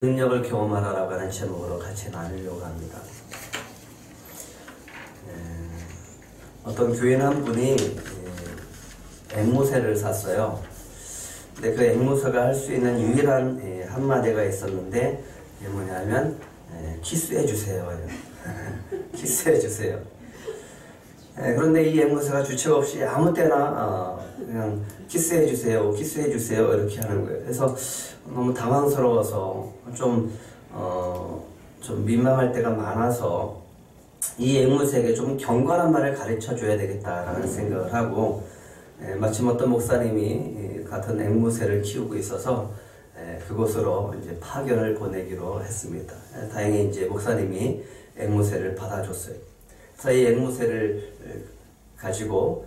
능력을 경험하라라고 하는 제목으로 같이 나누려고 합니다. 어떤 교인 한 분이 앵무새를 샀어요. 근데 그 앵무새가 할 수 있는 유일한 한마디가 있었는데 그게 뭐냐면 키스해 주세요. 키스해 주세요. 그런데 이 앵무새가 주책 없이 아무 때나 그냥 키스해 주세요, 키스해 주세요 이렇게 하는 거예요. 그래서 너무 당황스러워서 좀 민망할 때가 많아서 이 앵무새에게 좀 경건한 말을 가르쳐 줘야 되겠다라는 생각을 하고, 마침 어떤 목사님이 같은 앵무새를 키우고 있어서 그곳으로 이제 파견을 보내기로 했습니다. 다행히 이제 목사님이 앵무새를 받아줬어요. 그래서 이 앵무새를 가지고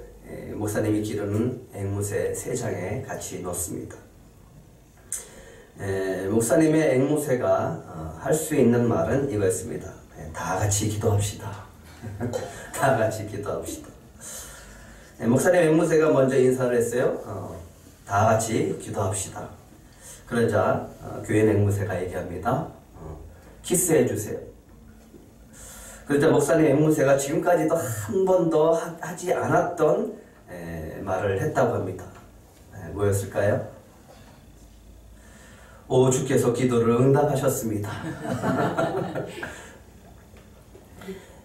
목사님이 기르는 앵무새 3장에 같이 넣습니다. 목사님의 앵무새가 할 수 있는 말은 이거였습니다. 다 같이 기도합시다. 다 같이 기도합시다. 목사님 앵무새가 먼저 인사를 했어요. 다 같이 기도합시다. 그러자 교인 앵무새가 얘기합니다. 키스해 주세요. 그러자 목사님 앵무새가 지금까지도 한 번도 하지 않았던 말을 했다고 합니다. 뭐였을까요? 오 주께서 기도를 응답하셨습니다.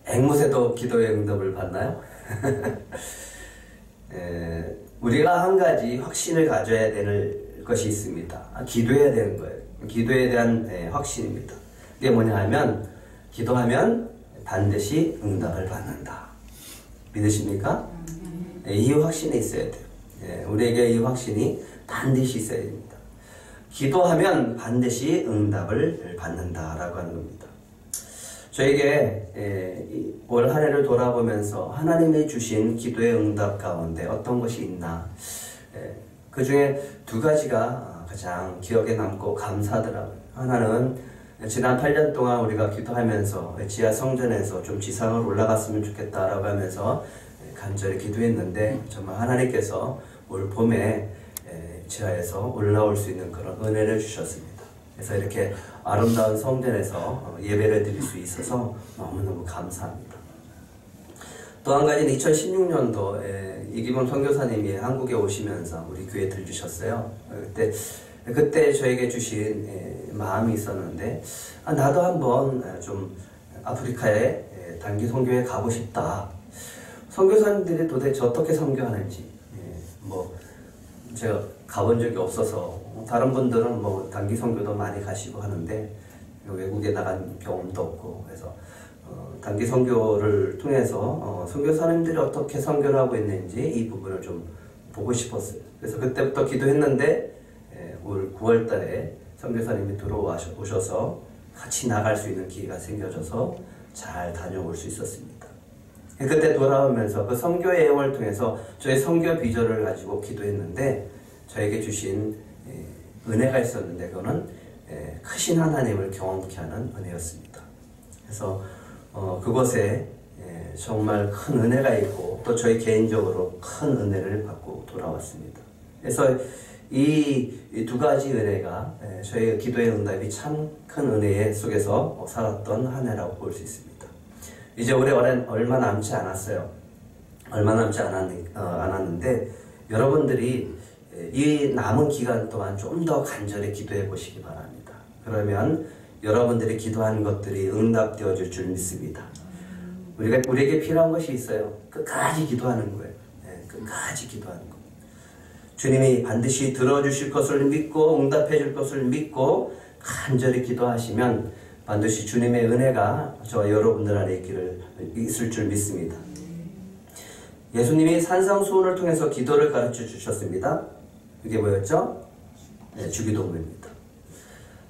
앵무새도 기도의 응답을 받나요? 우리가 한 가지 확신을 가져야 되는 것이 있습니다. 기도해야 되는 거예요. 기도에 대한 확신입니다. 그게 뭐냐 하면 기도하면 반드시 응답을 받는다. 믿으십니까? 이 확신이 있어야 돼요. 우리에게 이 확신이 반드시 있어야 됩니다. 기도하면 반드시 응답을 받는다라고 하는 겁니다. 저에게 올 한 해를 돌아보면서 하나님이 주신 기도의 응답 가운데 어떤 것이 있나, 그 중에 2가지가 가장 기억에 남고 감사하더라고요. 하나는 지난 8년 동안 우리가 기도하면서 지하 성전에서 좀 지상으로 올라갔으면 좋겠다라고 하면서 간절히 기도했는데 정말 하나님께서 올 봄에 지하에서 올라올 수 있는 그런 은혜를 주셨습니다. 그래서 이렇게 아름다운 성전에서 예배를 드릴 수 있어서 너무너무 감사합니다. 또 한 가지는 2016년도에 이기범 선교사님이 한국에 오시면서 우리 교회에 들주셨어요. 그때 저에게 주신 마음이 있었는데, 나도 한번 좀 아프리카에 단기 선교에 가고 싶다. 선교사님들이 도대체 어떻게 선교하는지, 제가 가본 적이 없어서, 다른 분들은 단기 선교도 많이 가시고 하는데 외국에 나간 경험도 없고, 그래서 단기 선교를 통해서 선교사님들이 어떻게 선교를 하고 있는지 이 부분을 좀 보고 싶었어요. 그래서 그때부터 기도했는데 올 9월 달에 선교사님이 들어오셔서 같이 나갈 수 있는 기회가 생겨져서 잘 다녀올 수 있었습니다. 그때 돌아오면서 그 선교의 여행을 통해서 저의 선교 비전을 가지고 기도했는데 저에게 주신 은혜가 있었는데 그거는 크신 하나님을 경험케 하는 은혜였습니다. 그래서 그곳에 정말 큰 은혜가 있고 또 저희 개인적으로 큰 은혜를 받고 돌아왔습니다. 그래서 이 2가지 은혜가 저희 기도의 응답이 참 큰 은혜 속에서 살았던 한 해라고 볼 수 있습니다. 이제 올해 얼마 남지 않았어요. 얼마 남지 않았는데 여러분들이 이 남은 기간 동안 좀 더 간절히 기도해 보시기 바랍니다. 그러면 여러분들이 기도하는 것들이 응답되어질 줄 믿습니다. 우리에게 필요한 것이 있어요. 끝까지 기도하는 거예요. 끝까지 기도하는 거. 주님이 반드시 들어주실 것을 믿고 응답해 줄 것을 믿고 간절히 기도하시면 반드시 주님의 은혜가 저와 여러분들 안에 있을 줄 믿습니다. 예수님이 산상수훈을 통해서 기도를 가르쳐 주셨습니다. 이게 뭐였죠? 주기도문입니다.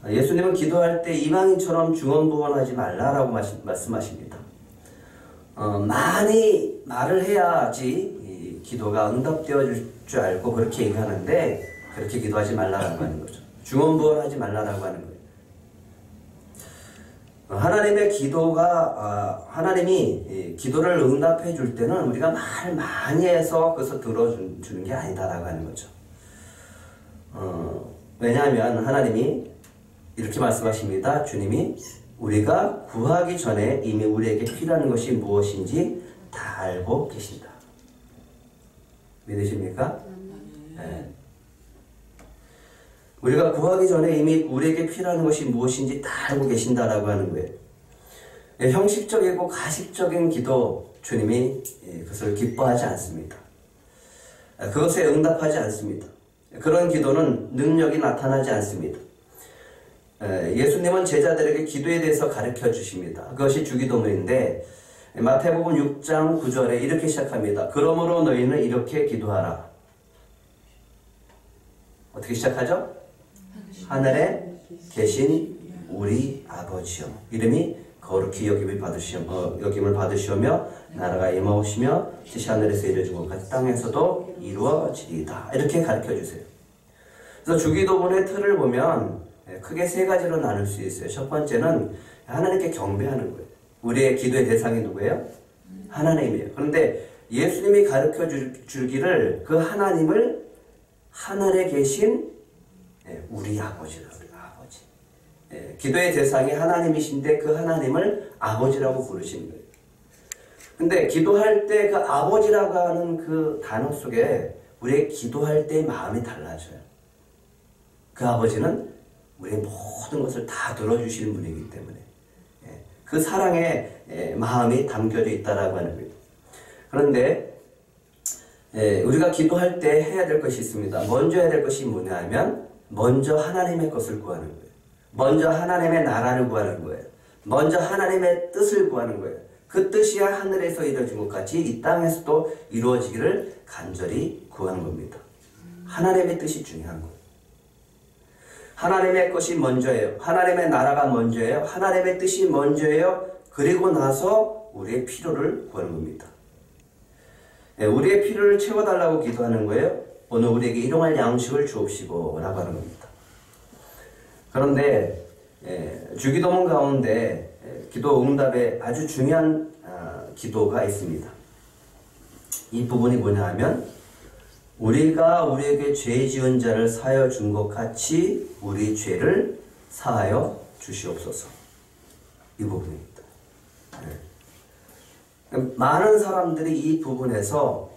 예수님은 기도할 때 이방인처럼 중언부언하지 말라라고 말씀하십니다. 많이 말을 해야지 기도가 응답되어질 줄 알고 그렇게 얘기하는데 그렇게 기도하지 말라라고 하는 거죠. 중언부언하지 말라라고 하는 거예요. 하나님의 기도가 하나님이 기도를 응답해 줄 때는 우리가 말 많이 해서 그것을 들어주는 게 아니다라고 하는 거죠. 왜냐하면 하나님이 이렇게 말씀하십니다. 주님이 우리가 구하기 전에 이미 우리에게 필요한 것이 무엇인지 다 알고 계신다. 믿으십니까? 네. 우리가 구하기 전에 이미 우리에게 필요한 것이 무엇인지 다 알고 계신다라고 하는 거예요. 형식적이고 가식적인 기도 주님이 그것을 기뻐하지 않습니다. 그것에 응답하지 않습니다. 그런 기도는 능력이 나타나지 않습니다. 예수님은 제자들에게 기도에 대해서 가르쳐 주십니다. 그것이 주기도문인데 마태복음 6장 9절에 이렇게 시작합니다. 그러므로 너희는 이렇게 기도하라. 어떻게 시작하죠? 하늘에 계신 우리 아버지여, 이름이 거룩히 여김을 받으시오며 나라가 임하오시며 뜻이 하늘에서 이루어진 것 같이 땅에서도 이루어지리이다. 이렇게 가르쳐 주세요. 그래서 주기도문의 틀을 보면 크게 세 가지로 나눌 수 있어요. 첫 번째는 하나님께 경배하는 거예요. 우리의 기도의 대상이 누구예요? 하나님이에요. 그런데 예수님이 가르쳐 주기를 그 하나님을 하늘에 계신 우리 아버지라고 그래요. 아버지. 기도의 대상이 하나님이신데 그 하나님을 아버지라고 부르시는 거예요. 근데 기도할 때 그 아버지라고 하는 그 단어 속에 우리의 기도할 때의 마음이 달라져요. 그 아버지는 우리의 모든 것을 다 들어주시는 분이기 때문에 그 사랑의 마음이 담겨져 있다라고 하는 거예요. 그런데 우리가 기도할 때 해야 될 것이 있습니다. 먼저 해야 될 것이 뭐냐 하면 먼저 하나님의 것을 구하는 거예요. 먼저 하나님의 나라를 구하는 거예요. 먼저 하나님의 뜻을 구하는 거예요. 그 뜻이야 하늘에서 이루어진 것 같이 이 땅에서도 이루어지기를 간절히 구하는 겁니다. 하나님의 뜻이 중요한 거예요. 하나님의 것이 먼저예요. 하나님의 나라가 먼저예요. 하나님의 뜻이 먼저예요. 그리고 나서 우리의 필요를 구하는 겁니다. 우리의 필요를 채워달라고 기도하는 거예요. 오늘 우리에게 일용할 양식을 주옵시고 라고 하는 겁니다. 그런데 주기도문 가운데 기도 응답에 아주 중요한 기도가 있습니다. 이 부분이 뭐냐 하면 우리가 우리에게 죄 지은 자를 사하여 준 것 같이 우리 죄를 사하여 주시옵소서. 이 부분입니다. 많은 사람들이 이 부분에서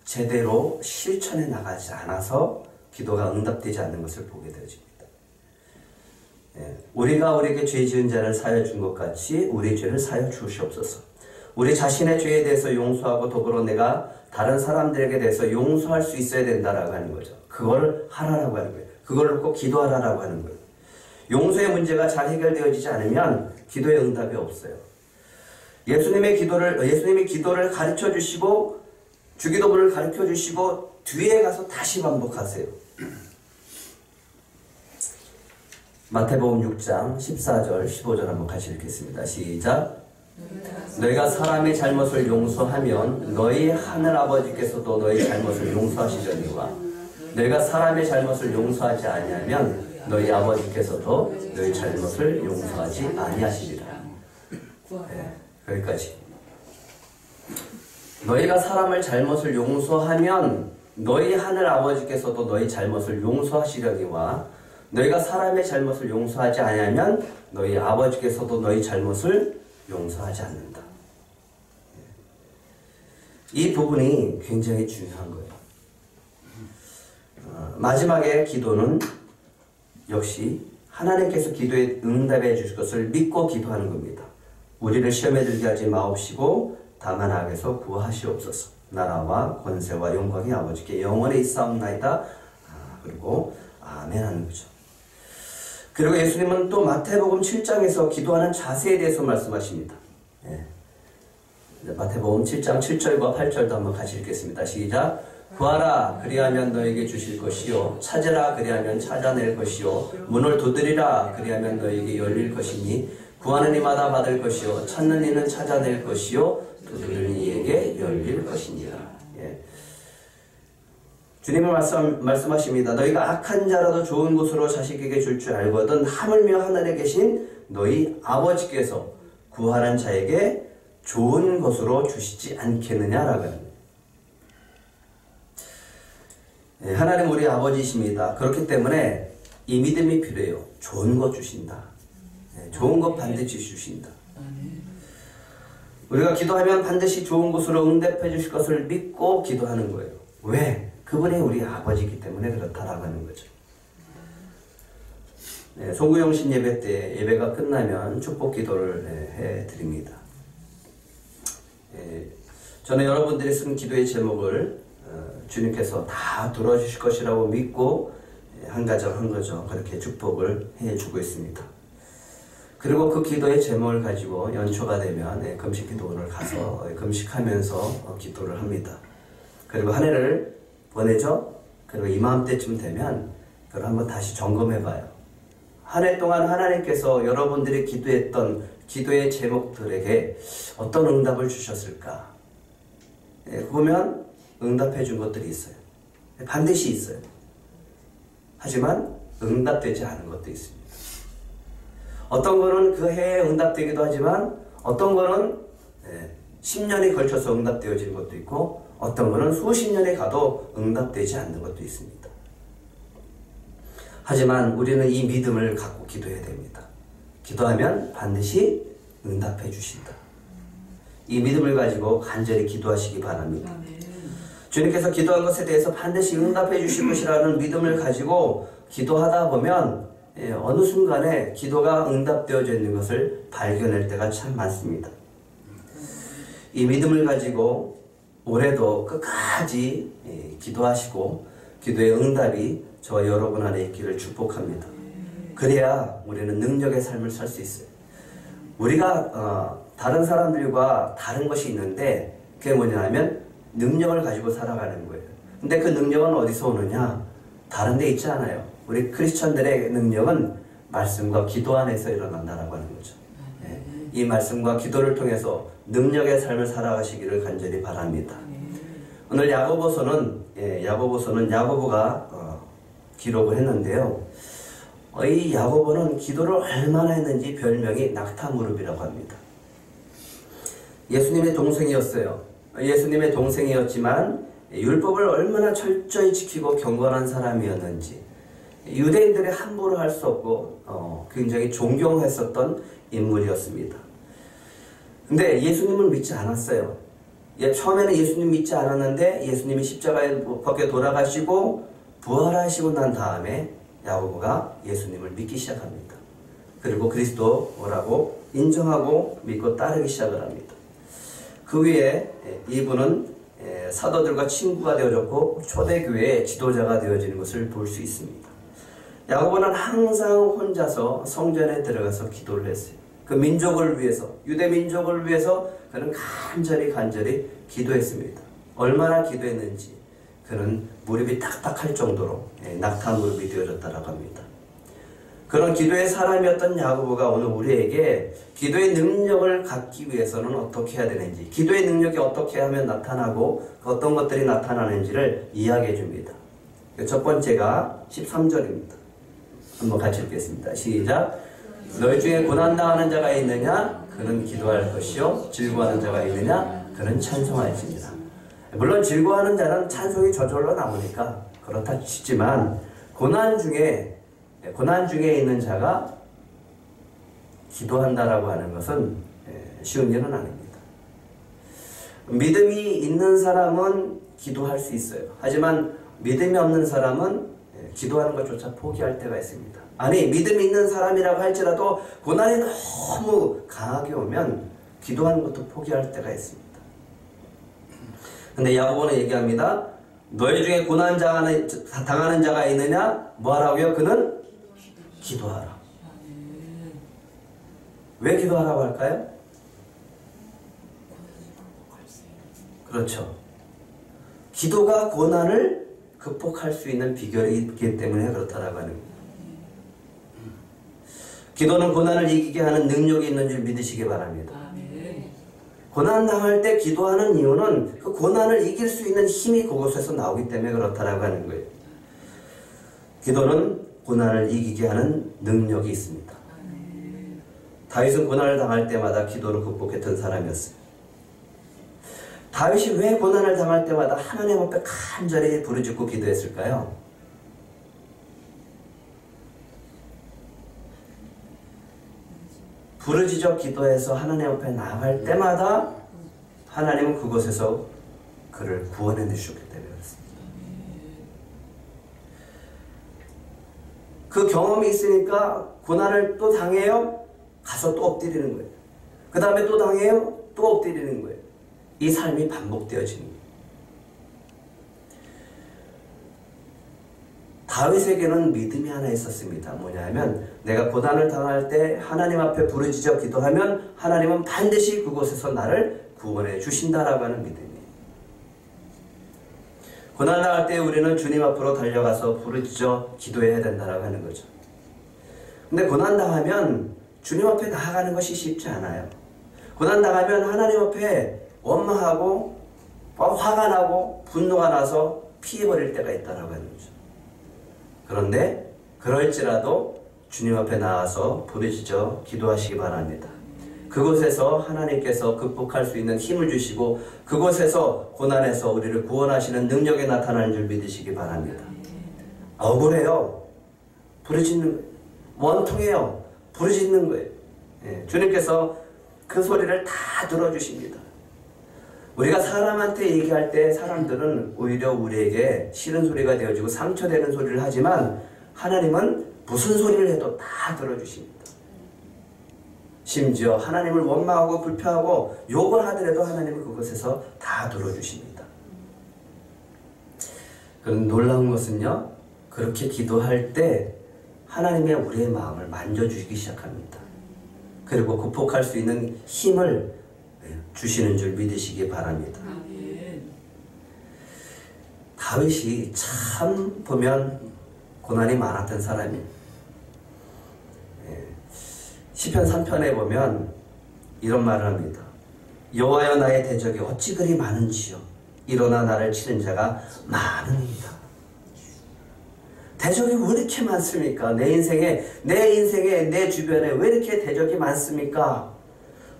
제대로 실천해 나가지 않아서 기도가 응답되지 않는 것을 보게 되어집니다. 우리가 우리에게 죄 지은 자를 사하여 준 것 같이 우리 죄를 사하여 주시옵소서. 우리 자신의 죄에 대해서 용서하고 더불어 내가 다른 사람들에게 대해서 용서할 수 있어야 된다라고 하는 거죠. 그걸 하라라고 하는 거예요. 그걸 놓고 기도하라라고 하는 거예요. 용서의 문제가 잘 해결되어지지 않으면 기도의 응답이 없어요. 예수님이 기도를 가르쳐 주시고 주기도문을 가르쳐 주시고 뒤에 가서 다시 반복하세요. 마태복음 6장 14절 15절 한번 같이 읽겠습니다. 시작. 너희가 사람의 잘못을 용서하면 너희 하늘아버지께서도 너희 잘못을 용서하시려니와 너희가 사람의 잘못을 용서하지 아니하면 너희 아버지께서도 너희 잘못을 용서하지 아니하시리라. 여기까지. 너희가 사람의 잘못을 용서하면 너희 하늘아버지께서도 너희 잘못을 용서하시려니와 너희가 사람의 잘못을 용서하지 아니하면 너희 아버지께서도 너희 잘못을 용서하지 않는다. 이 부분이 굉장히 중요한 거예요. 마지막에 기도는 역시 하나님께서 기도에 응답해 주실 것을 믿고 기도하는 겁니다. 우리를 시험에 들게 하지 마옵시고 다만 악에서 구하시옵소서. 나라와 권세와 영광이 아버지께 영원히 있사옵나이다. 그리고 아멘 하는 거죠. 그리고 예수님은 또 마태복음 7장에서 기도하는 자세에 대해서 말씀하십니다. 마태복음 7장 7절과 8절도 한번 같이 읽겠습니다. 시작. 구하라 그리하면 너에게 주실 것이요 찾으라 그리하면 찾아낼 것이요 문을 두드리라 그리하면 너에게 열릴 것이니 구하는 이마다 받을 것이요 찾는 이는 찾아낼 것이요 두드리는 이에게 열릴 것이니라. 주님은 말씀하십니다. 너희가 악한 자라도 좋은 것으로 자식에게 줄 줄 알거든 하물며 하늘에 계신 너희 아버지께서 구하는 자에게 좋은 것으로 주시지 않겠느냐라고 합니다. 하나님 우리 아버지이십니다. 그렇기 때문에 이 믿음이 필요해요. 좋은 것 주신다. 좋은 것 반드시 주신다. 우리가 기도하면 반드시 좋은 것으로 응답해 주실 것을 믿고 기도하는 거예요. 왜? 그분이 우리 아버지이기 때문에 그렇다라고 하는 거죠. 송구영신 예배 때 예배가 끝나면 축복 기도를 해드립니다. 저는 여러분들이 쓴 기도의 제목을 주님께서 다 들어주실 것이라고 믿고 한 가정 한 가정 그렇게 축복을 해주고 있습니다. 그리고 그 기도의 제목을 가지고 연초가 되면 금식 기도원을 가서 금식하면서 기도를 합니다. 그리고 한 해를 보내죠. 그리고 이맘때쯤 되면 그걸 한번 다시 점검해봐요. 한 해 동안 하나님께서 여러분들이 기도했던 기도의 제목들에게 어떤 응답을 주셨을까? 보면 응답해 준 것들이 있어요. 반드시 있어요. 하지만 응답되지 않은 것도 있습니다. 어떤 거는 그 해에 응답되기도 하지만 어떤 거는 10년이 걸쳐서 응답되어지는 것도 있고 어떤 거는 수십 년이 가도 응답되지 않는 것도 있습니다. 하지만 우리는 이 믿음을 갖고 기도해야 됩니다. 기도하면 반드시 응답해 주신다. 이 믿음을 가지고 간절히 기도하시기 바랍니다. 주님께서 기도한 것에 대해서 반드시 응답해 주실 것이라는 믿음을 가지고 기도하다 보면 어느 순간에 기도가 응답되어져 있는 것을 발견할 때가 참 많습니다. 이 믿음을 가지고 올해도 끝까지 기도하시고 기도의 응답이 저와 여러분 안에 있기를 축복합니다. 그래야 우리는 능력의 삶을 살 수 있어요. 우리가 다른 사람들과 다른 것이 있는데 그게 뭐냐면 능력을 가지고 살아가는 거예요. 근데 그 능력은 어디서 오느냐? 다른 데 있지 않아요. 우리 크리스천들의 능력은 말씀과 기도 안에서 일어난다라고 하는 거죠. 이 말씀과 기도를 통해서 능력의 삶을 살아가시기를 간절히 바랍니다. 오늘 야고보서는 야고보가 기록을 했는데요. 이 야고보는 기도를 얼마나 했는지 별명이 낙타무릎이라고 합니다. 예수님의 동생이었어요. 예수님의 동생이었지만 율법을 얼마나 철저히 지키고 경건한 사람이었는지 유대인들이 함부로 할 수 없고 굉장히 존경했었던 인물이었습니다. 근데 예수님을 믿지 않았어요. 처음에는 예수님 믿지 않았는데 예수님이 십자가에 못 박혀 돌아가시고 부활하시고 난 다음에 야고보가 예수님을 믿기 시작합니다. 그리고 그리스도라고 인정하고 믿고 따르기 시작을 합니다. 그 위에 이분은 사도들과 친구가 되어졌고 초대교회의 지도자가 되어지는 것을 볼 수 있습니다. 야고보는 항상 혼자서 성전에 들어가서 기도를 했어요. 그 민족을 위해서, 유대 민족을 위해서 그는 간절히 기도했습니다. 얼마나 기도했는지 그는 무릎이 딱딱할 정도로 낙타 무릎이 되어졌다고 합니다. 그런 기도의 사람이었던 야고보가 오늘 우리에게 기도의 능력을 갖기 위해서는 어떻게 해야 되는지, 기도의 능력이 어떻게 하면 나타나고 어떤 것들이 나타나는지를 이야기해 줍니다. 첫 번째가 13절입니다. 한번 같이 읽겠습니다. 시작. 너희 중에 고난당하는 자가 있느냐? 그는 기도할 것이요. 즐거워하는 자가 있느냐? 그는 찬송할지니라. 물론 즐거워하는 자는 찬송이 저절로 나오니까 그렇다 치지만 고난 중에 있는 자가 기도한다라고 하는 것은 쉬운 일은 아닙니다. 믿음이 있는 사람은 기도할 수 있어요. 하지만 믿음이 없는 사람은 기도하는 것조차 포기할 때가 있습니다. 아니, 믿음이 있는 사람이라고 할지라도 고난이 너무 강하게 오면 기도하는 것도 포기할 때가 있습니다. 근데 야고보는 얘기합니다. 너희 중에 고난 당하는 자가 있느냐? 뭐 하라고요? 그는 기도하라. 왜 기도하라고 할까요? 그렇죠. 기도가 고난을 극복할 수 있는 비결이 있기 때문에 그렇다라고 하는 겁니다. 기도는 고난을 이기게 하는 능력이 있는 줄 믿으시기 바랍니다. 고난 당할 때 기도하는 이유는 그 고난을 이길 수 있는 힘이 그곳에서 나오기 때문에 그렇다라고 하는 거예요. 기도는 고난을 이기게 하는 능력이 있습니다. 다윗은 고난을 당할 때마다 기도로 극복했던 사람이었어요. 다윗이 왜 고난을 당할 때마다 하나님 앞에 간절히 부르짖고 기도했을까요? 부르짖어 기도해서 하나님 앞에 나아갈 때마다 하나님은 그곳에서 그를 구원해 내주셨기 때문에 그렇습니다. 그 경험이 있으니까 고난을 또 당해요. 가서 또 엎드리는 거예요. 그 다음에 또 당해요. 또 엎드리는 거예요. 이 삶이 반복되어지는 거예요. 다윗에게는 믿음이 하나 있었습니다. 뭐냐면 내가 고난을 당할 때 하나님 앞에 부르짖어 기도하면 하나님은 반드시 그곳에서 나를 구원해 주신다라고 하는 믿음이에요. 고난 당할 때 우리는 주님 앞으로 달려가서 부르짖어 기도해야 된다라고 하는 거죠. 근데 고난 당하면 주님 앞에 나아가는 것이 쉽지 않아요. 고난 당하면 하나님 앞에 원망하고 화가 나고 분노가 나서 피해버릴 때가 있다라고 하는 거죠. 그런데 그럴지라도 주님 앞에 나와서 부르짖어 기도하시기 바랍니다. 그곳에서 하나님께서 극복할 수 있는 힘을 주시고 그곳에서 고난에서 우리를 구원하시는 능력이 나타나는 줄 믿으시기 바랍니다. 억울해요. 부르짖는 거예요. 원통해요. 부르짖는 거예요. 예, 주님께서 그 소리를 다 들어주십니다. 우리가 사람한테 얘기할 때 사람들은 오히려 우리에게 싫은 소리가 되어지고 상처되는 소리를 하지만 하나님은 무슨 소리를 해도 다 들어주십니다. 심지어 하나님을 원망하고 불평하고 욕을 하더라도 하나님은 그곳에서 다 들어주십니다. 그럼 놀라운 것은요, 그렇게 기도할 때 하나님이 우리의 마음을 만져주시기 시작합니다. 그리고 극복할 수 있는 힘을 주시는 줄 믿으시기 바랍니다. 다윗이 참 보면 고난이 많았던 사람이에요. 시편 3편에 보면 이런 말을 합니다. 여호와여 나의 대적이 어찌 그리 많은지요. 일어나 나를 치는 자가 많으니이다. 대적이 왜 이렇게 많습니까? 내 인생에 내 주변에 왜 이렇게 대적이 많습니까?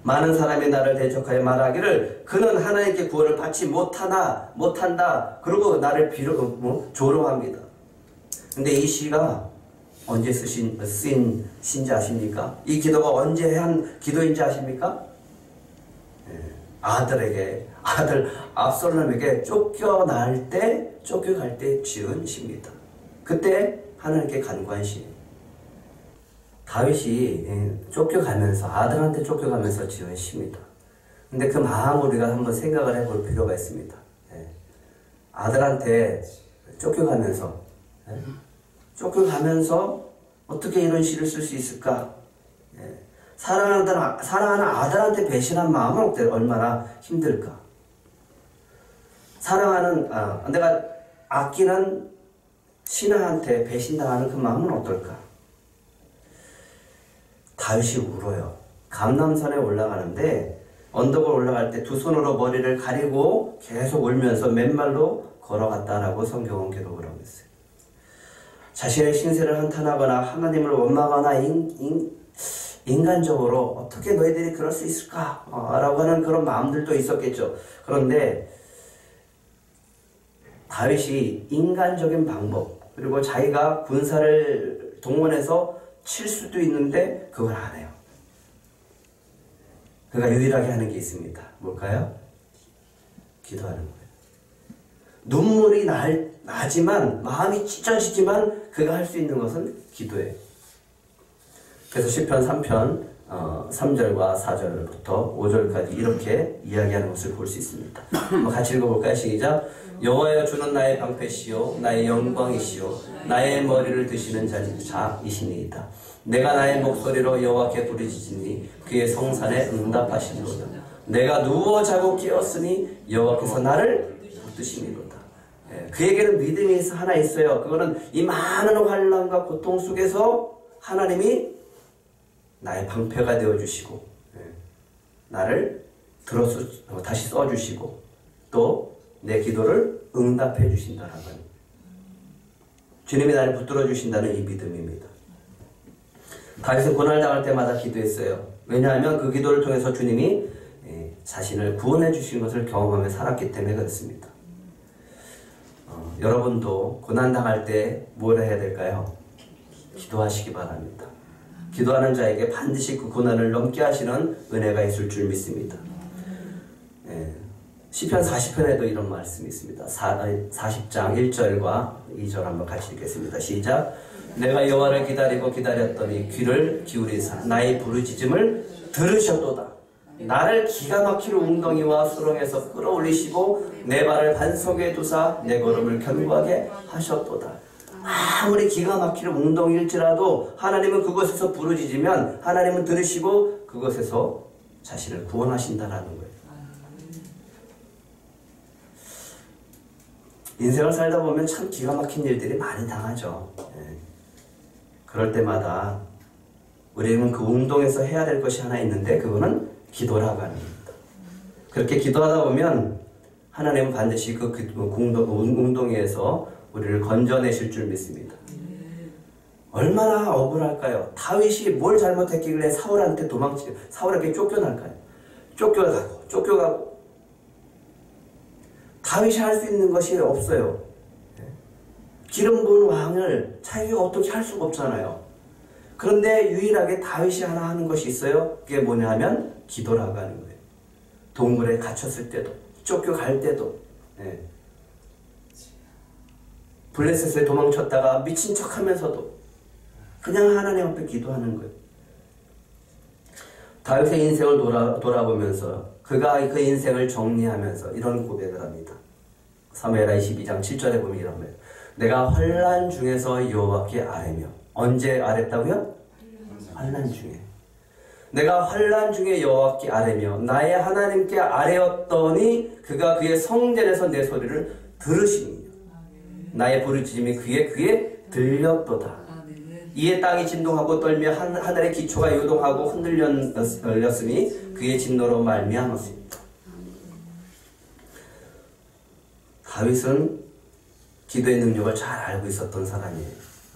많은 사람이 나를 대적하여 말하기를 그는 하나님께 구원을 받지 못한다. 그리고 나를 조롱합니다. 근데 이 시가 언제 쓰인 시인지 아십니까? 이 기도가 언제 한 기도인지 아십니까? 아들 압살롬에게 쫓겨갈 때 지은 시입니다. 그때 하나님께 간구한 시예요. 다윗이 아들한테 쫓겨가면서 지은 시입니다. 근데 그 마음을 우리가 한번 생각을 해볼 필요가 있습니다. 아들한테 쫓겨가면서 어떻게 이런 시를 쓸 수 있을까? 사랑하는 아들한테 배신한 마음은 얼마나 힘들까? 내가 아끼는 신하한테 배신당하는 그 마음은 어떨까? 다윗이 울어요. 감람산에 올라가는데 언덕을 올라갈 때 두 손으로 머리를 가리고 계속 울면서 맨발로 걸어갔다라고 성경은 기록을 하고 있어요. 자신의 신세를 한탄하거나 하나님을 원망하거나 인간적으로 어떻게 너희들이 그럴 수 있을까? 라고 하는 그런 마음들도 있었겠죠. 그런데 다윗이 인간적인 방법 그리고 자기가 군사를 동원해서 칠 수도 있는데 그걸 안 해요. 그가 유일하게 하는 게 있습니다. 뭘까요? 기도하는 거예요. 눈물이 나지만 마음이 찢어지지만 그가 할 수 있는 것은 기도예요. 그래서 시편 3편 3절과 4절부터 5절까지 이렇게 이야기하는 것을 볼 수 있습니다. 같이 읽어볼까요? 시작. 여호와여 주는 나의 방패시요 나의 영광이시요 나의 머리를 드시는 자이시니이다. 내가 나의 목소리로 여호와께 부르짖으니 그의 성산에 응답하시리로다. 내가 누워 자고 깨었으니 여호와께서 나를 붙드시니로다. 그에게는 믿음이 하나 있어요. 그거는 이 많은 환난과 고통 속에서 하나님이 나의 방패가 되어주시고 나를 다시 써주시고 또 내 기도를 응답해 주신다라는 주님이 나를 붙들어 주신다는 이 믿음입니다. 다윗은 고난을 당할 때마다 기도했어요. 왜냐하면 그 기도를 통해서 주님이 자신을 구원해 주신 것을 경험하며 살았기 때문에 그렇습니다. 여러분도 고난 당할 때 뭘 해야 될까요? 기도하시기 바랍니다. 기도하는 자에게 반드시 그 고난을 넘게 하시는 은혜가 있을 줄 믿습니다. 시편 40편에도 이런 말씀이 있습니다. 40장 1절과 2절 한번 같이 읽겠습니다. 시작. 내가 여호와를 기다리고 기다렸더니 귀를 기울이사 나의 부르짖음을 들으셨도다. 나를 기가 막히는 웅덩이와 수렁에서 끌어올리시고 내 발을 반석에 두사 내 걸음을 견고하게 하셨도다. 아무리 기가 막히는 웅덩이일지라도 하나님은 그곳에서 부르짖으면 하나님은 들으시고 그곳에서 자신을 구원하신다라는 거예요. 인생을 살다 보면 참 기가 막힌 일들이 많이 당하죠. 그럴 때마다 우리는 그 웅덩이에서 해야 될 것이 하나 있는데 그거는 기도라고 하는 겁니다. 그렇게 기도하다 보면 하나님은 반드시 그 웅덩이에서 우리를 건져내실 줄 믿습니다. 얼마나 억울할까요? 다윗이 뭘 잘못했길래 사울한테 사울에게 쫓겨날까요? 쫓겨가고 다윗이 할 수 있는 것이 없어요. 기름 부은 왕을 자기가 어떻게 할 수가 없잖아요. 그런데 유일하게 다윗이 하나 하는 것이 있어요. 그게 뭐냐 하면 기도라고 하는 거예요. 동굴에 갇혔을 때도 쫓겨갈 때도 블레셋에 도망쳤다가 미친 척하면서도 그냥 하나님 앞에 기도하는 거예요. 다윗의 인생을 돌아보면서 그가 그 인생을 정리하면서 이런 고백을 합니다. 사무엘하 22장 7절에 보면 이런 거예요. 내가 환난 중에서 여호와께 아뢰며. 언제 아랬다고요? 환난 중에. 내가 환난 중에 여호와께 아뢰며 나의 하나님께 아뢰었더니 그가 그의 성전에서 내 소리를 들으시니 나의 부르짖음이 그의 귀에 들렸도다. 이에 땅이 진동하고 떨며 하늘의 기초가 요동하고 흔들렸으니 그의 진노로 말미암았습니다. 다윗은 기도의 능력을 잘 알고 있었던 사람이에요.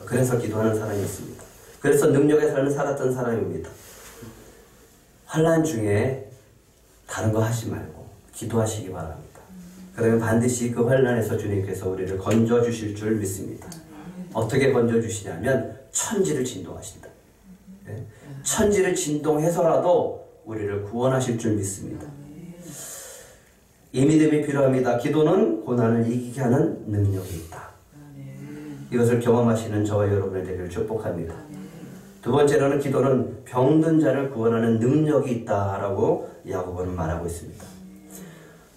그래서 기도하는 사람이었습니다. 그래서 능력의 삶을 살았던 사람입니다. 환난 중에 다른 거 하지 말고 기도하시기 바랍니다. 그러면 반드시 그 환난에서 주님께서 우리를 건져주실 줄 믿습니다. 어떻게 건져주시냐면 천지를 진동하신다. 천지를 진동해서라도 우리를 구원하실 줄 믿습니다. 이 믿음이 필요합니다. 기도는 고난을 이기게 하는 능력이 있다. 이것을 경험하시는 저와 여러분의 되기를 축복합니다. 두 번째로는 기도는 병든 자를 구원하는 능력이 있다라고 야고보는 말하고 있습니다.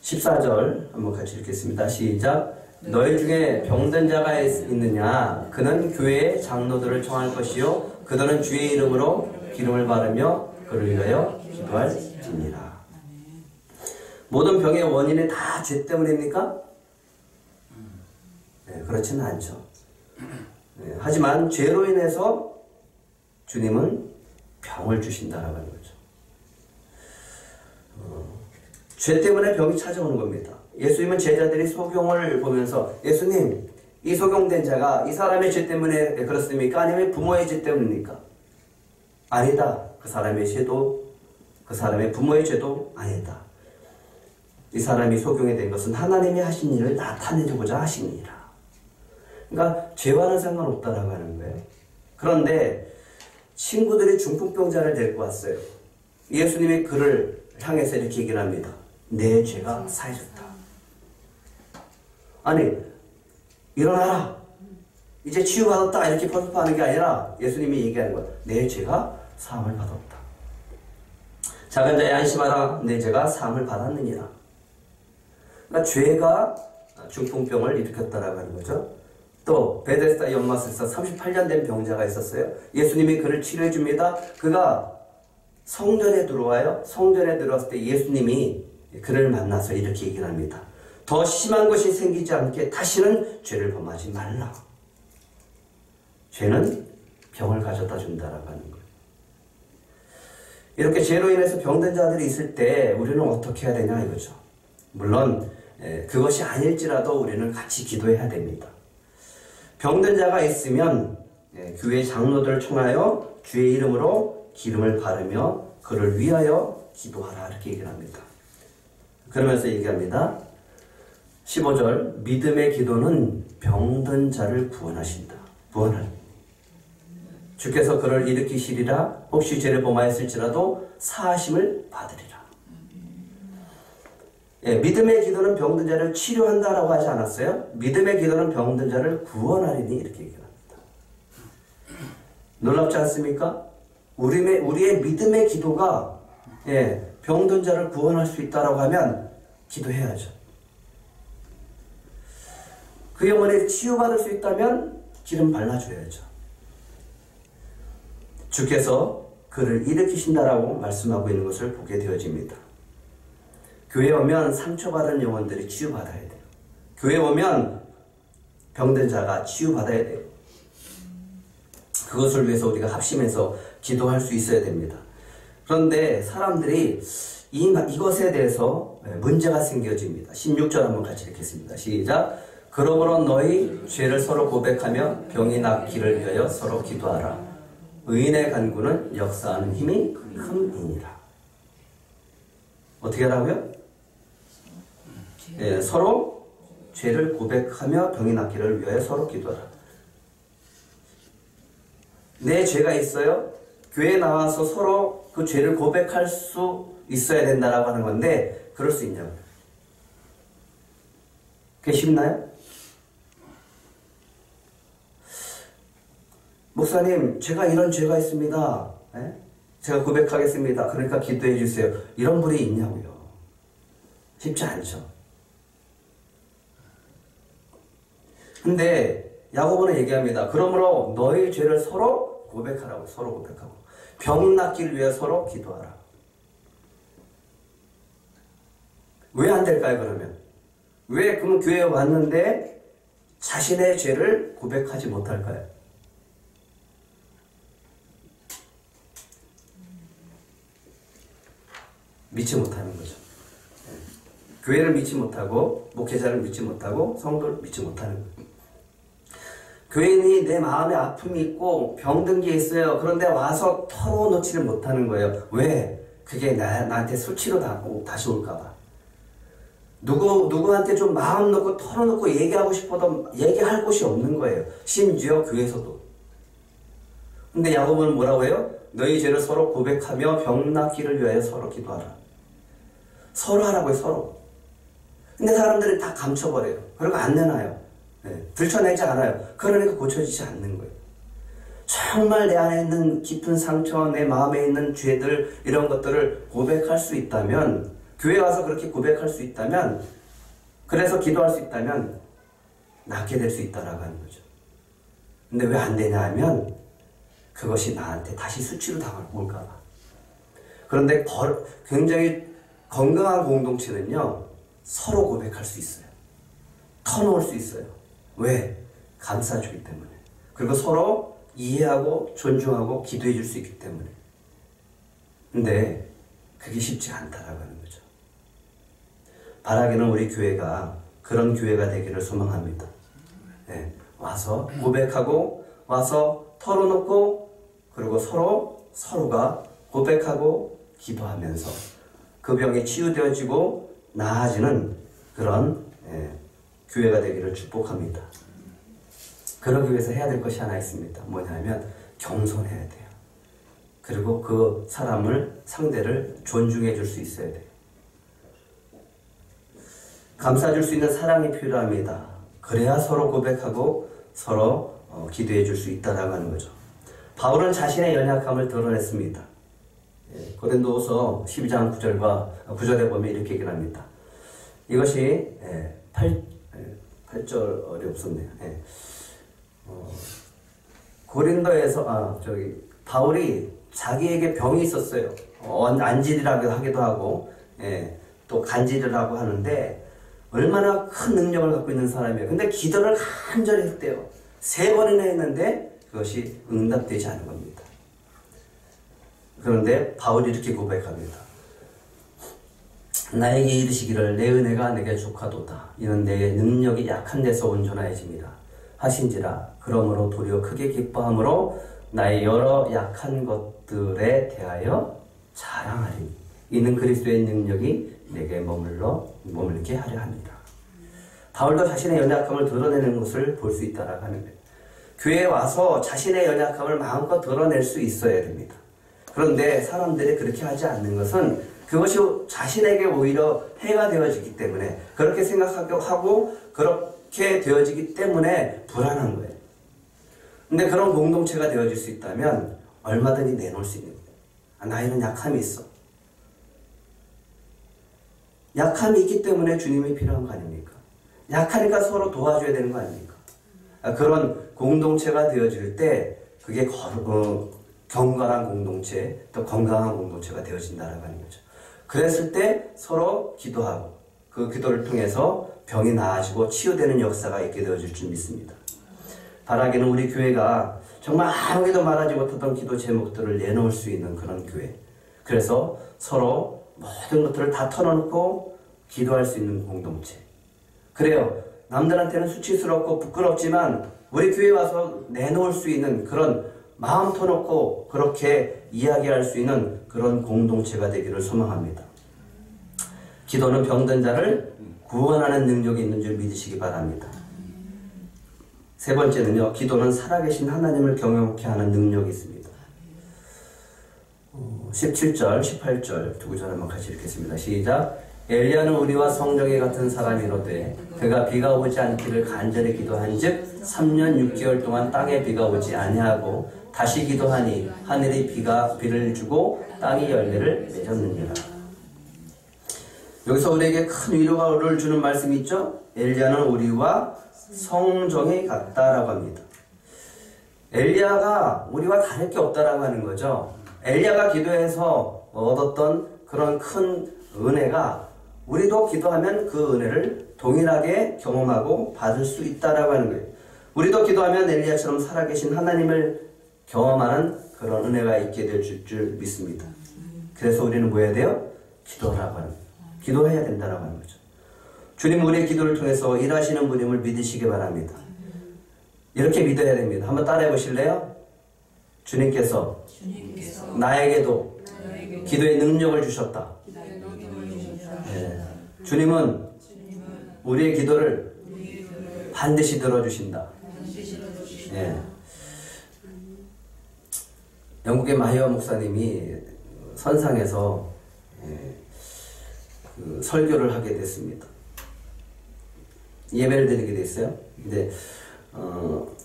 14절 한번 같이 읽겠습니다. 시작. 너희 중에 병든 자가 있느냐? 그는 교회의 장로들을 청할 것이요 그들은 주의 이름으로 기름을 바르며 그를 위하여 기도할지니라. 모든 병의 원인이 다 죄 때문입니까? 네, 그렇지는 않죠. 네, 하지만 죄로 인해서 주님은 병을 주신다라고 하는 거죠. 죄 때문에 병이 찾아오는 겁니다. 예수님은 제자들이 소경을 보면서 예수님, 이 소경된 자가 이 사람의 죄 때문에 그렇습니까? 아니면 부모의 죄 때문입니까? 아니다. 그 사람의 죄도 그 사람의 부모의 죄도 아니다. 이 사람이 소경이 된 것은 하나님이 하신 일을 나타내고자 하신 일이라. 그러니까 죄와는 상관없다라고 하는 거예요. 그런데 친구들이 중풍병자를 데리고 왔어요. 예수님이 그를 향해서 이렇게 얘기를 합니다. 내 죄가 사해졌다. 아니, 일어나라. 이제 치유받았다. 이렇게 퍼석하는 게 아니라 예수님이 얘기하는 거야. 내 죄가 사함을 받았다. 작은 자의 안심하라. 내 죄가 사함을 받았느니라. 그러니까 죄가 중풍병을 일으켰다라고 하는 거죠. 또 베데스다 연못에서 38년 된 병자가 있었어요. 예수님이 그를 치료해 줍니다. 그가 성전에 들어와요. 성전에 들어왔을 때 예수님이 그를 만나서 이렇게 얘기를 합니다. 더 심한 것이 생기지 않게 다시는 죄를 범하지 말라. 죄는 병을 가져다 준다라고 하는 거예요. 이렇게 죄로 인해서 병든 자들이 있을 때 우리는 어떻게 해야 되냐 이거죠. 물론 그것이 아닐지라도 우리는 같이 기도해야 됩니다. 병든 자가 있으면 교회 장로들을 청하여 주의 이름으로 기름을 바르며 그를 위하여 기도하라 이렇게 얘기를 합니다. 그러면서 얘기합니다. 15절 믿음의 기도는 병든 자를 구원하신다. 주께서 그를 일으키시리라. 혹시 죄를 범하였을지라도 사하심을 받으리라. 예, 믿음의 기도는 병든 자를 치료한다라고 하지 않았어요? 믿음의 기도는 병든 자를 구원하리니 이렇게 얘기합니다. 놀랍지 않습니까? 우리의 믿음의 기도가 병든 자를 구원할 수 있다라고 하면 기도해야죠. 그 영혼이 치유받을 수 있다면 기름 발라줘야죠. 주께서 그를 일으키신다라고 말씀하고 있는 것을 보게 되어집니다. 교회에 오면 상처받은 영혼들이 치유받아야 돼요. 교회에 오면 병든 자가 치유받아야 돼요. 그것을 위해서 우리가 합심해서 기도할 수 있어야 됩니다. 그런데 사람들이 이것에 대해서 문제가 생겨집니다. 16절 한번 같이 읽겠습니다. 시작. 그러므로 너희 죄를 서로 고백하며 병이 낫기를 위하여 서로 기도하라. 의인의 간구는 역사하는 힘이 큼이니라. 어떻게 하라고요? 서로 죄를 고백하며 병이 낫기를 위하여 서로 기도하라. 내 죄가 있어요. 교회에 나와서 서로 그 죄를 고백할 수 있어야 된다라고 하는 건데 그럴 수 있냐고. 그게 쉽나요? 목사님, 제가 이런 죄가 있습니다. 제가 고백하겠습니다. 그러니까 기도해 주세요. 이런 분이 있냐고요. 쉽지 않죠. 근데 야고보는 얘기합니다. 그러므로 너희 죄를 서로 고백하라고. 서로 고백하고 병 낫기를 위해 서로 기도하라. 왜 안 될까요? 그러면 왜 그럼 교회에 왔는데 자신의 죄를 고백하지 못할까요? 믿지 못하는 거죠. 교회를 믿지 못하고 목회자를 믿지 못하고 성도를 믿지 못하는 거예요. 교인이 내 마음에 아픔이 있고 병든 게 있어요. 그런데 와서 털어놓지를 못하는 거예요. 왜? 그게 나한테 수치로 다시 올까 봐. 누구한테 좀 마음 놓고 털어놓고 얘기하고 싶어도 얘기할 곳이 없는 거예요. 심지어 교회에서도. 근데 야고보는 뭐라고 해요? 너희 죄를 서로 고백하며 병 낫기를 위하여 서로 기도하라. 서로 하라고요. 서로. 근데 사람들이 다 감춰버려요. 그리고 안 내놔요. 들춰내지 않아요. 그러니까 고쳐지지 않는 거예요. 정말 내 안에 있는 깊은 상처, 내 마음에 있는 죄들 이런 것들을 고백할 수 있다면, 교회 와서 그렇게 고백할 수 있다면, 그래서 기도할 수 있다면 낫게 될 수 있다라고 하는 거죠. 근데 왜 안 되냐 하면 그것이 나한테 다시 수치로 다가올까 봐. 그런데 굉장히 건강한 공동체는요, 서로 고백할 수 있어요. 터놓을 수 있어요. 왜? 감싸주기 때문에. 그리고 서로 이해하고 존중하고 기도해 줄 수 있기 때문에. 근데 그게 쉽지 않다라고 하는 거죠. 바라기는 우리 교회가 그런 교회가 되기를 소망합니다. 와서 고백하고 와서 털어놓고 그리고 서로가 고백하고 기도하면서 그 병이 치유되어지고 나아지는 그런 교회가 되기를 축복합니다. 그러기 위해서 해야 될 것이 하나 있습니다. 뭐냐면 겸손해야 돼요. 그리고 그 상대를 존중해 줄 수 있어야 돼요. 감싸줄 수 있는 사랑이 필요합니다. 그래야 서로 고백하고 서로 기도해 줄 수 있다라고 하는 거죠. 바울은 자신의 연약함을 드러냈습니다. 고린도후서 12장 9절에 보면 이렇게 얘기를 합니다. 이것이 8절이 없었네요. 고린도에서 바울이 자기에게 병이 있었어요. 안질이라고 하기도 하고 또 간질이라고 하는데 얼마나 큰 능력을 갖고 있는 사람이에요. 근데 기도를 간절히 했대요. 3번이나 했는데 그것이 응답되지 않은 겁니다. 그런데 바울이 이렇게 고백합니다. 나에게 이르시기를 내 은혜가 내게 족하도다. 이는 내 능력이 약한 데서 온전하여짐이라 하신지라. 그러므로 도리어 크게 기뻐함으로 나의 여러 약한 것들에 대하여 자랑하리니 이는 그리스도의 능력이 내게 머물게 하려 합니다. 바울도 자신의 연약함을 드러내는 것을 볼 수 있다라고 하는 거예요. 교회에 와서 자신의 연약함을 마음껏 드러낼 수 있어야 됩니다. 그런데 사람들이 그렇게 하지 않는 것은 그것이 자신에게 오히려 해가 되어지기 때문에, 그렇게 생각하고 그렇게 되어지기 때문에 불안한 거예요. 근데 그런 공동체가 되어질 수 있다면 얼마든지 내놓을 수 있는 거예요. 나에는 약함이 있어. 약함이 있기 때문에 주님이 필요한 거 아닙니까? 약하니까 서로 도와줘야 되는 거 아닙니까? 그런 공동체가 되어질 때 그게 경건한 공동체, 또 건강한 공동체가 되어진다는 거죠. 그랬을 때 서로 기도하고 그 기도를 통해서 병이 나아지고 치유되는 역사가 있게 되어질 줄 믿습니다. 바라기는 우리 교회가 정말 아무에도 말하지 못했던 기도 제목들을 내놓을 수 있는 그런 교회. 그래서 서로 모든 것들을 다 털어놓고 기도할 수 있는 공동체. 그래요. 남들한테는 수치스럽고 부끄럽지만 우리 교회에 와서 내놓을 수 있는 그런 마음 터놓고 그렇게 이야기할 수 있는 그런 공동체가 되기를 소망합니다. 기도는 병든 자를 구원하는 능력이 있는 줄 믿으시기 바랍니다. 세 번째는요, 기도는 살아계신 하나님을 경험케 하는 능력이 있습니다. 17절, 18절 두 구절 한번 같이 읽겠습니다. 시작. 엘리야는 우리와 성정이 같은 사람이로되 그가 비가 오지 않기를 간절히 기도한즉 3년 6개월 동안 땅에 비가 오지 아니하고 다시 기도하니 하늘이 비를 주고 땅이 열매를 맺었느니라. 여기서 우리에게 큰 위로를 주는 말씀이 있죠. 엘리야는 우리와 성정이 같다라고 합니다. 엘리야가 우리와 다를 게 없다라고 하는 거죠. 엘리야가 기도해서 얻었던 그런 큰 은혜가 우리도 기도하면 그 은혜를 동일하게 경험하고 받을 수 있다라고 하는 거예요. 우리도 기도하면 엘리야처럼 살아계신 하나님을 경험하는 그런 은혜가 있게 될 줄 믿습니다. 그래서 우리는 뭐 해야 돼요? 기도하라고 하는 거예요. 기도해야 된다라고 하는 거죠. 주님 우리의 기도를 통해서 일하시는 분임을 믿으시기 바랍니다. 이렇게 믿어야 됩니다. 한번 따라해 보실래요? 주님께서 나에게도 기도의 능력을 주셨다. 네. 주님은 우리의 기도를 반드시 들어주신다. 네. 영국의 마이어 목사님이 선상에서 그 설교를 하게 됐습니다. 예배를 드리게 됐어요. 근데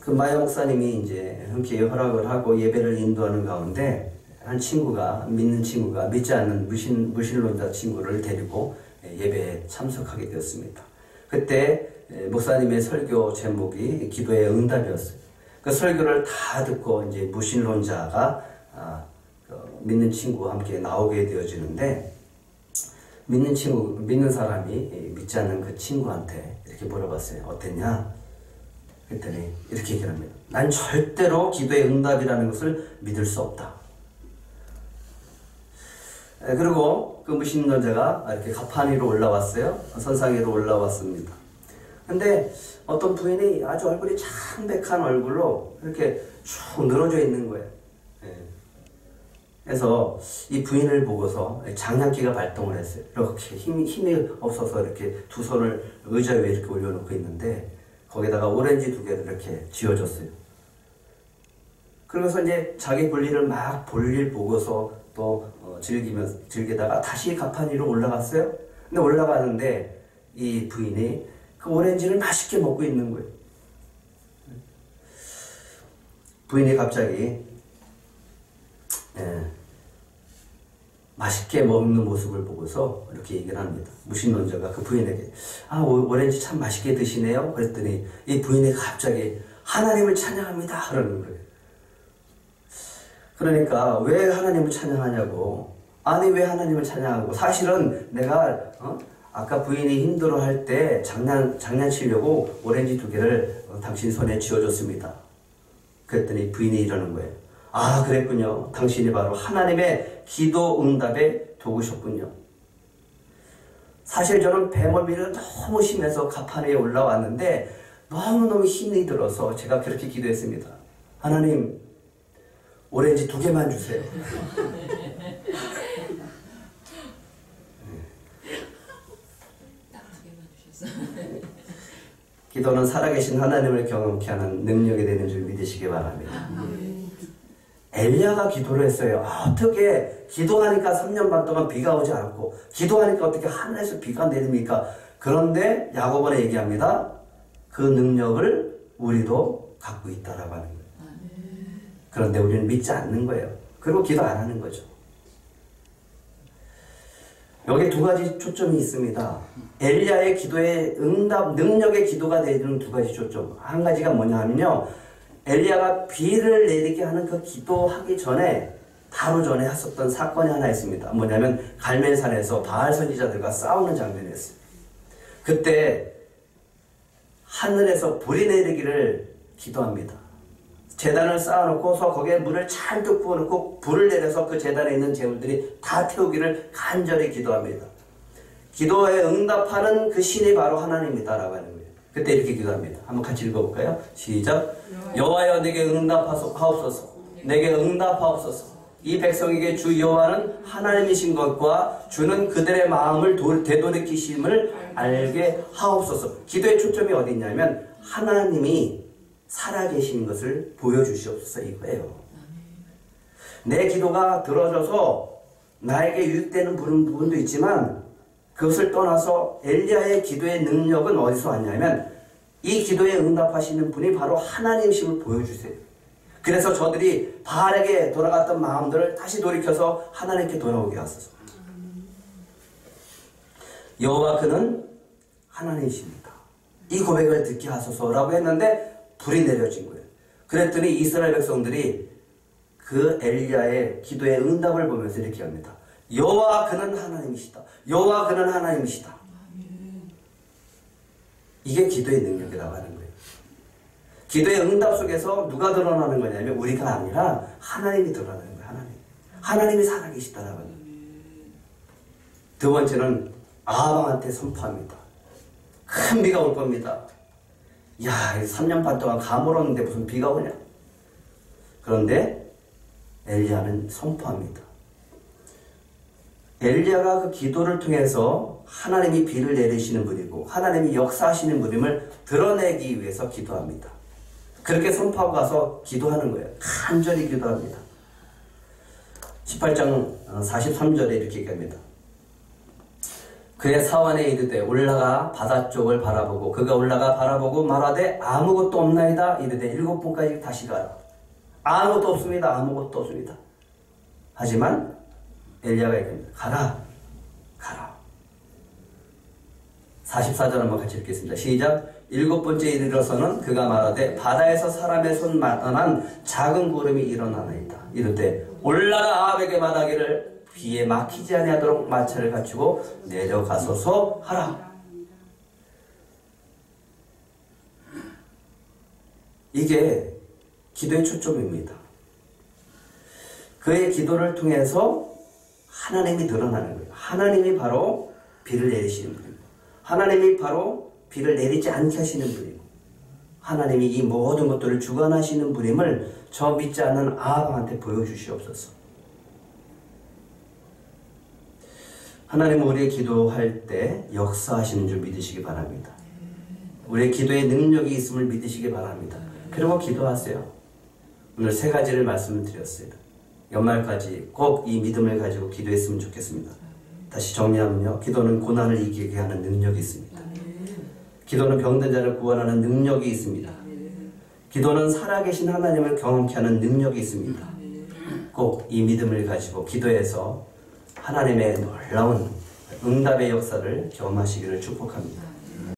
그 마이어 목사님이 이제 흔쾌히 허락을 하고 예배를 인도하는 가운데 한 친구가, 믿는 친구가 믿지 않는 무신론자 친구를 데리고 예배에 참석하게 되었습니다. 그때 목사님의 설교 제목이 기도의 응답이었어요. 그 설교를 다 듣고 이제 무신론자가 믿는 친구와 함께 나오게 되어지는데, 믿는 사람이 믿지 않는 그 친구한테 이렇게 물어봤어요. 어땠냐? 그랬더니 이렇게 얘기를 합니다. 난 절대로 기도의 응답이라는 것을 믿을 수 없다. 그리고 그 무신론자가 이렇게 가판 위로 올라왔어요. 선상 위로 올라왔습니다. 근데 어떤 부인이 아주 얼굴이 창백한 얼굴로 이렇게 쭉 늘어져 있는 거예요. 그래서 이 부인을 보고서 장난기가 발동을 했어요. 이렇게 힘이 없어서 이렇게 두 손을 의자 위에 이렇게 올려놓고 있는데 거기다가 오렌지 두 개를 이렇게 쥐어줬어요. 그러면서 이제 자기 볼일을 막 볼일 보고서 또 즐기다가 다시 가판 위로 올라갔어요. 근데 올라가는데 이 부인이 그 오렌지를 맛있게 먹고 있는 거예요. 부인이 갑자기 맛있게 먹는 모습을 보고서 이렇게 얘기를 합니다. 무신론자가 그 부인에게 오렌지 참 맛있게 드시네요. 그랬더니 이 부인이 갑자기 하나님을 찬양합니다 그러는 거예요. 그러니까 왜 하나님을 찬양하냐고. 아니 왜 하나님을 찬양하고. 사실은 내가 아까 부인이 힘들어할 때 장난치려고 오렌지 두 개를 당신 손에 쥐어줬습니다. 그랬더니 부인이 이러는 거예요. 아 그랬군요. 당신이 바로 하나님의 기도 응답의 도구셨군요. 사실 저는 배멀미가 너무 심해서 가판 위에 올라왔는데 너무너무 힘이 들어서 제가 그렇게 기도했습니다. 하나님 오렌지 두 개만 주세요. 딱 두 개만 주셨어. 기도는 살아계신 하나님을 경험케 하는 능력이 되는 줄 믿으시기 바랍니다. 엘리야가 기도를 했어요. 어떻게 기도하니까 3년 반 동안 비가 오지 않았고 기도하니까 어떻게 하늘에서 비가 내립니까? 그런데 야고보는 얘기합니다. 그 능력을 우리도 갖고 있다라고 하는 거예요. 그런데 우리는 믿지 않는 거예요. 그리고 기도 안 하는 거죠. 여기 두 가지 초점이 있습니다. 엘리야의 기도의 응답, 능력의 기도가 되는 두 가지 초점. 한 가지가 뭐냐 하면요. 엘리야가 비를 내리게 하는 그 기도하기 전에 바로 전에 했었던 사건이 하나 있습니다. 뭐냐면 갈멜산에서 바알 선지자들과 싸우는 장면이었어요. 그때 하늘에서 불이 내리기를 기도합니다. 제단을 쌓아놓고서 거기에 물을 잔뜩 부어놓고 불을 내려서 그 제단에 있는 제물들이 다 태우기를 간절히 기도합니다. 기도에 응답하는 그 신이 바로 하나님이다라고 하는 거예요. 그때 이렇게 기도합니다. 한번 같이 읽어볼까요? 시작. 여호와여 내게 응답하옵소서. 내게 응답하옵소서. 이 백성에게 주 여호와는 하나님이신 것과 주는 그들의 마음을 되돌이키심을 알게 하옵소서. 기도의 초점이 어디 있냐면 하나님이 살아계신 것을 보여주시옵소서 이거예요. 내 기도가 들어져서 나에게 유익되는 부분도 있지만 그것을 떠나서 엘리야의 기도의 능력은 어디서 왔냐면 이 기도에 응답하시는 분이 바로 하나님이심을 보여주세요. 그래서 저들이 바알에게 돌아갔던 마음들을 다시 돌이켜서 하나님께 돌아오게 하소서. 여호와 그는 하나님이십니다. 이 고백을 듣게 하소서라고 했는데 불이 내려진 거예요. 그랬더니 이스라엘 백성들이 그 엘리야의 기도의 응답을 보면서 이렇게 합니다. 여호와 그는 하나님이시다. 여호와 그는 하나님이시다. 이게 기도의 능력이라고 하는 거예요. 기도의 응답 속에서 누가 드러나는 거냐면 우리가 아니라 하나님이 드러나는 거예요. 하나님이 살아계시다라고 하는 거예요. 두 번째는 아합한테 선포합니다. 큰 비가 올 겁니다. 야, 3년 반 동안 가물었는데 무슨 비가 오냐? 그런데 엘리야는 선포합니다. 엘리야가 그 기도를 통해서 하나님이 비를 내리시는 분이고 하나님이 역사하시는 분임을 드러내기 위해서 기도합니다. 그렇게 선포하고 가서 기도하는 거예요. 간절히 기도합니다. 18장 43절에 이렇게 얘기합니다. 그의 사환에 이르되 올라가 바다 쪽을 바라보고 그가 올라가 바라보고 말하되 아무것도 없나이다. 이르되 7번까지 다시 가라. 아무것도 없습니다. 아무것도 없습니다. 하지만 엘리야가 얘기합니다. 가라. 가라. 44절 한번 같이 읽겠습니다. 시작. 7번째 이르러서는 그가 말하되 바다에서 사람의 손만한 작은 구름이 일어나나이다. 이르되 올라가 아합에게 말하기를 비에 막히지 아니하도록 마차를 갖추고 내려가소서 하라. 이게 기도의 초점입니다. 그의 기도를 통해서 하나님이 드러나는 거예요. 하나님이 바로 비를 내리시는 분이고 하나님이 바로 비를 내리지 않게 하시는 분이고 하나님이 이 모든 것들을 주관하시는 분임을 저 믿지 않는 아합한테 보여주시옵소서. 하나님은 우리의 기도할 때 역사하시는 줄 믿으시기 바랍니다. 우리의 기도에 능력이 있음을 믿으시기 바랍니다. 그리고 기도하세요. 오늘 3가지를 말씀드렸어요. 연말까지 꼭 이 믿음을 가지고 기도했으면 좋겠습니다. 다시 정리하면요. 기도는 고난을 이기게 하는 능력이 있습니다. 기도는 병든 자를 구원하는 능력이 있습니다. 기도는 살아계신 하나님을 경험케 하는 능력이 있습니다. 꼭 이 믿음을 가지고 기도해서 하나님의 놀라운 응답의 역사를 경험하시기를 축복합니다.